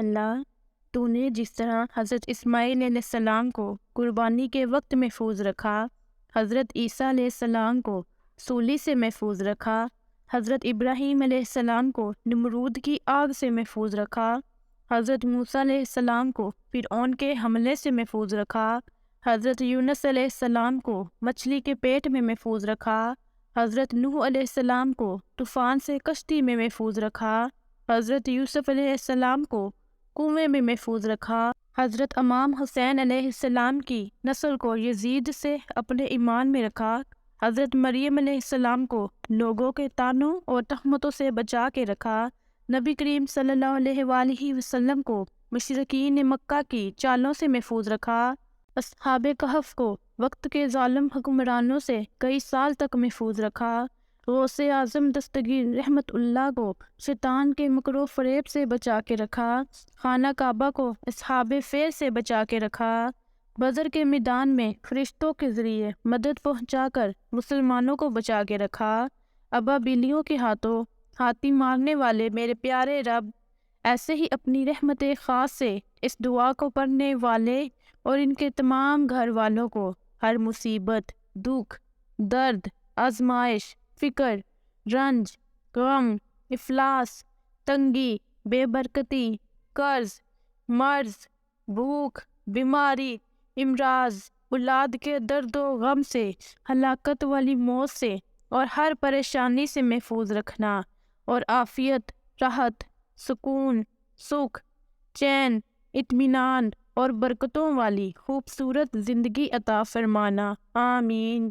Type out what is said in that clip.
اللہ تو نے جس طرح حضرت اسماعیل علیہ السلام کو قربانی کے وقت محفوظ رکھا، حضرت عیسیٰ علیہ السلام کو سولی سے محفوظ رکھا، حضرت ابراہیم علیہ السلام کو نمرود کی آگ سے محفوظ رکھا، حضرت موسیٰ علیہ السلام کو فرعون کے حملے سے محفوظ رکھا، حضرت یونس علیہ السلام کو مچھلی کے پیٹ میں محفوظ رکھا، حضرت نوح علیہ السلام کو طوفان سے کشتی میں محفوظ رکھا، حضرت یوسف علیہ السلام کو کنویں میں محفوظ رکھا، حضرت امام حسین علیہ السلام کی نسل کو یزید سے اپنے ایمان میں رکھا، حضرت مریم علیہ السلام کو لوگوں کے طعنوں اور تہمتوں سے بچا کے رکھا، نبی کریم صلی اللہ علیہ وآلہ وسلم کو مشرکین مکہ کی چالوں سے محفوظ رکھا، اصحاب کہف کو وقت کے ظالم حکمرانوں سے کئی سال تک محفوظ رکھا، غوث اعظم دستگیر رحمت اللہ کو شیطان کے مکر و فریب سے بچا کے رکھا، خانہ کعبہ کو اصحاب فیل سے بچا کے رکھا، بدر کے میدان میں فرشتوں کے ذریعے مدد پہنچا کر مسلمانوں کو بچا کے رکھا، ابابیلیوں کے ہاتھوں ہاتھی مارنے والے میرے پیارے رب ایسے ہی اپنی رحمت خاص سے اس دعا کو پڑھنے والے اور ان کے تمام گھر والوں کو ہر مصیبت، دکھ، درد، آزمائش، فکر، رنج، غم، افلاس، تنگی، بے برکتی، قرض، مرض، بھوک، بیماری، امراض، اولاد کے درد و غم سے، ہلاکت والی موت سے اور ہر پریشانی سے محفوظ رکھنا، اور عافیت، راحت، سکون، سکھ، چین، اطمینان اور برکتوں والی خوبصورت زندگی عطا فرمانا، آمین۔